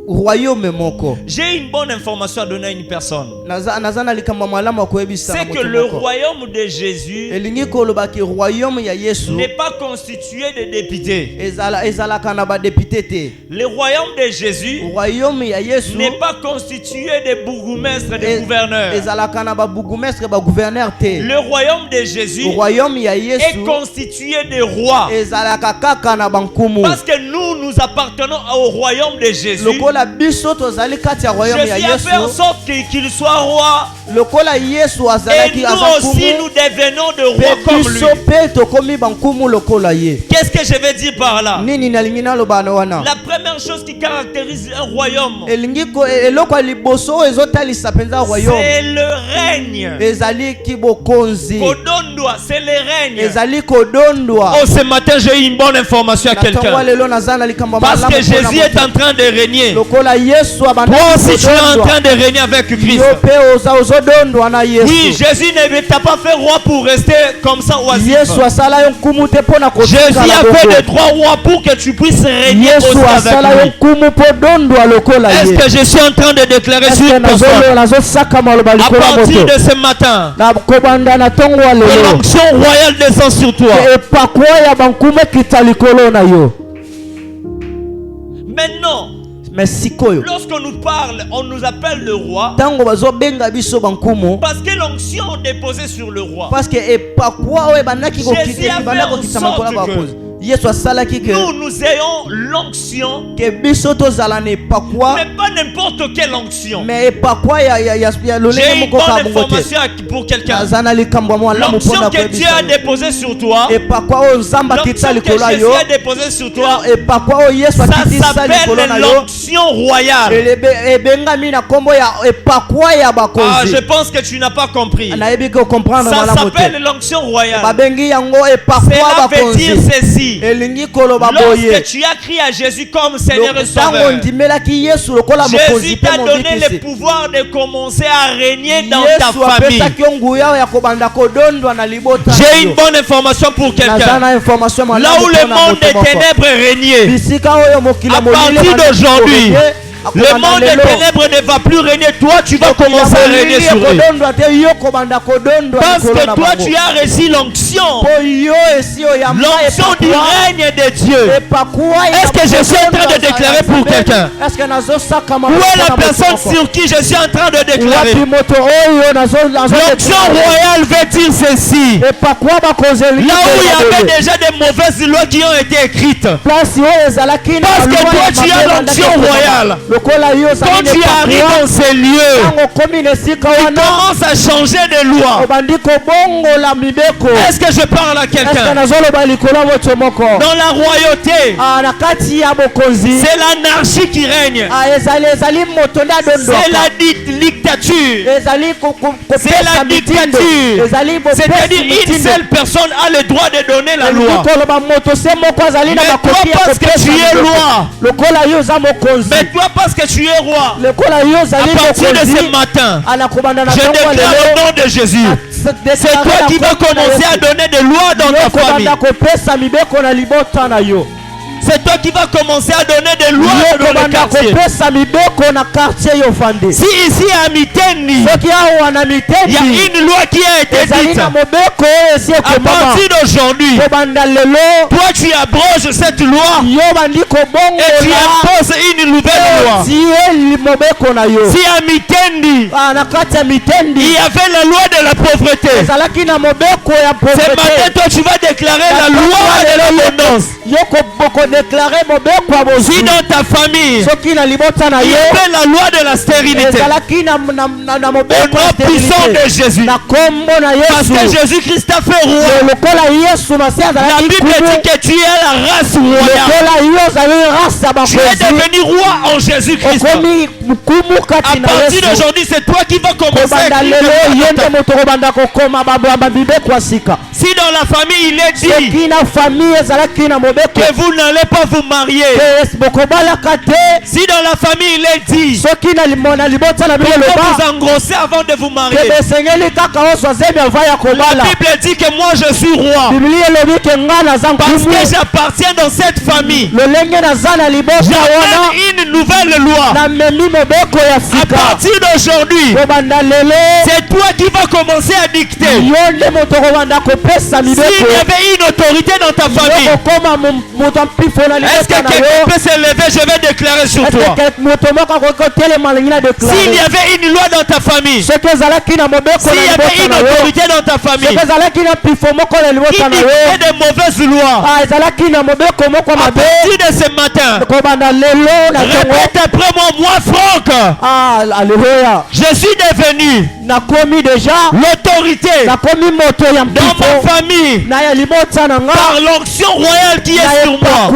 royaume moko.
J'ai une bonne information à donner à une personne.
Nazana likamba malama koyebisa.
C'est que le royaume de Jésus
elingi koloba ki royaume ya Yesu
n'est pas constitué de députés.
ezalaka na ba député te.
Le royaume de Jésus
royaume ya Yesu
n'est pas constitué de bourgmestres, de gouverneurs.
ezalaka na ba bourgmestre ba gouverneur te.
Le royaume de Jésus
royaume ya Yesu
est constitué de rois.
ezalaka kaka na bankumu.
Parce que nous appartenons au royaume de Jésus.
Lokola biso tozali kati ya royaume ya
Jésus a fait en
Yesu.
sorte qu'il soit roi.
Lokola Yesu
Et
azalaki
nous aussi nous devenons de rois comme lui.
biso pe tokomi bankumu lokola ye.
Qu'est-ce que je veux dire par là?
Nini nalingi naloba na wana?
La première chose qui caractérise un royaume,
elingi ko eloko ya liboso ezotalisa penza royaume
c'est le règne.
ezali kibokonzi,
Kodondwa, c'est le règne.
ezali kodondwa.
Oh, ce matin j'ai eu une bonne information à
Natongo
quelqu'un.
lelo nazana likamba
Parce
malamu
que
mpona
Jésus est
moto.
en train de régner.
Lokola Yesu abanda
Toi aussi tu es en train de régner avec Christ.
yo pe ozodondwa na Yesu.
Oui, Jésus ne t'a pas fait roi pour rester comme ça oisif.
Yesu asala yo nkumu te pona
Jésus
kotikala
a fait
bongo.
de toi roi pour que tu puisses régner
Yesu
aussi
asala yo
avec lui.
nkumu po dondwa lokola
Est-ce
ye.
que je suis en train de déclarer sur une personne
nazosaka maloba
à
likolo ya
partir
moto
de ce matin
na kobanda na ntongo ya
que
lelo
l'onction royale descend sur toi?
epakwa ya bankumu ekita likolo na yo.
Maintenant,
Mais sikoyo
lorsqu'on nous parle, on nous appelle le roi
ntango bazobenga biso bankumu
parce que l'onction est déposée sur le roi.
parce que epakwa oyo ebandaki
Jésus a
kokita
fait en
kokita makolo ya
sorte
bakonzi. Yesu asalaki ke
Nous ayons l'onction,
ke biso tozala na epakwa,
mais pas n'importe quelle onction.
mais epakwa ya lolenge
J'ai une
moko
bonne
ka bongo te.
information pour quelqu'un.
Naza na likambo ya malamu
L'onction
mpona
que Dieu a
koyebisa
déposée sur toi,
epakwa oyo nzambe akitisa
l'onction que
likolo ya
Jésus
yo,
a déposée sur toi,
epakwa oyo Yesu
ça
akitisa likolo na
s'appelle
yo
l'onction royale.
ebengami na nkombo ya epakwa ya
Ah,
bakonzi.
je pense que tu n'as pas compris.
nayebi ko comprendre
Ça
malamu te.
s'appelle l'onction royale.
babengi yango epakwa
Cela veut dire
bakonzi.
ceci.
elingi koloba
Lorsque
boye
tu as crié à Jésus comme Seigneur et
ntango
Sauveur,
ndimelaki Yesu lokola mokonzi
Jésus
mpe
t'a donné le
mobikisi,
pouvoir de commencer à régner dans ta
Yesu
famille.
apesaki yo nguya ya kobanda kodondwa na libota na
J'ai
yo.
une bonne information pour
Naza
quelqu'un.
na information
Là
malamu
où le
mpona
monde
moto
des
moko.
ténèbres régnait,
bisika oyo mokili
à
ya molili
partir
ebandaki
d'aujourd'hui,
korégner,
le
akobanda
monde des
lelo.
ténèbres ne va plus régner. Toi, tu vas
Mokili ya
commencer à
molili
régner sur eux.
ekodondwa te, yo kobanda kodondwa
Parce
likolo
que
na
toi,
bango.
tu as reçu l'onction.
Po yo esi oyamba
L'onction du
epakwa-
règne de Dieu.
epakwa ya
Est-ce que je suis en train de déclarer pour quelqu'un?
Est-ce que nazosaka
Où est la personne sur qui je suis en train de déclarer?
wapi moto oyo
L'onction royale veut dire ceci.
epakwa bakonzeli
Là où il y avait déjà des mauvaises lois qui ont été écrites.
place oyo ezalaki na
Parce que
balwa
toi,
ya
tu as
mabe
l'onction
ebandaki
royale.
lokola yo
Quand
ozali na
tu arrives
epakwa,
dans ces lieux,
ntango okomi na esika
tu
wana
commences à changer de loi.
obandi kobongola mibeko.
Est-ce que je parle à
Est-ce que
quelqu'un?
nazoloba likolo ya moto moko
Dans la royauté,
na kati ya bokonzi
c'est l'anarchie qui règne.
ezali moto nde
C'est la
adondwaka,
dictature.
ezali
C'est la
kopesa mitindo,
dictature.
ezali
C'est-à-dire une
mitindo.
seule personne a le droit de donner la loi.
koloba moto se moko azali na
Mais toi,
bakoki ya
parce que
kopesa
tu es
mibeko.
roi.
lokola yo oza mokonzi,
Mais toi, parce que tu es roi,
lokola yo ozali
à partir de ce
mokonzi,
matin,
anakobanda na
je
ntongo ya
déclare
lelo,
au nom de Jésus. C'est toi qui vas commencer à donner des lois dans ta famille.
kobanda kopesa mibeko na libota na yo.
c'est toi qui vas commencer à donner des lois dans le quartier. Si ici à Mitendi, il y a une loi qui a été dite. À partir d'aujourd'hui, toi tu abroges cette loi et tu imposes une nouvelle loi. Si à Mitendi, il y avait la loi de la pauvreté, ce matin toi tu vas déclarer la loi de l'abondance. Si dans ta famille, il y avait la loi de la stérilité, au nom puissant de Jésus, parce que Jésus-Christ a fait roi. La Bible dit que tu es la race royale. Tu es devenu roi en Jésus-Christ. À partir d'aujourd'hui, c'est toi qui vas commencer à si dans la famille il est dit que vous n'allez pas vous marier, si dans la famille il est dit que vous engrossez avant de vous marier, la Bible dit que moi je suis roi parce que j'appartiens dans cette famille. J'amène une nouvelle loi. À partir d'aujourd'hui, c'est toi qui vas commencer à dicter. S'il y avait une autorité dans ta famille, est-ce que quelqu'un peut se lever? Je vais déclarer sur toi. S'il y avait une loi dans ta famille, s'il y avait une autorité dans ta famille qui dictait de mauvaises lois, à partir de ce matin, répète après moi, Franck, je suis devenu l'autorité dans ma famille par l'onction royale qui est sur moi.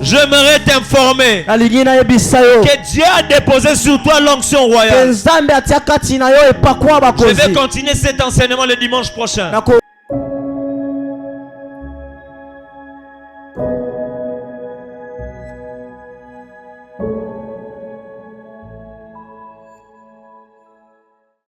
J'aimerais t'informer que Dieu a déposé sur toi l'onction royale. Je vais continuer cet enseignement le dimanche prochain.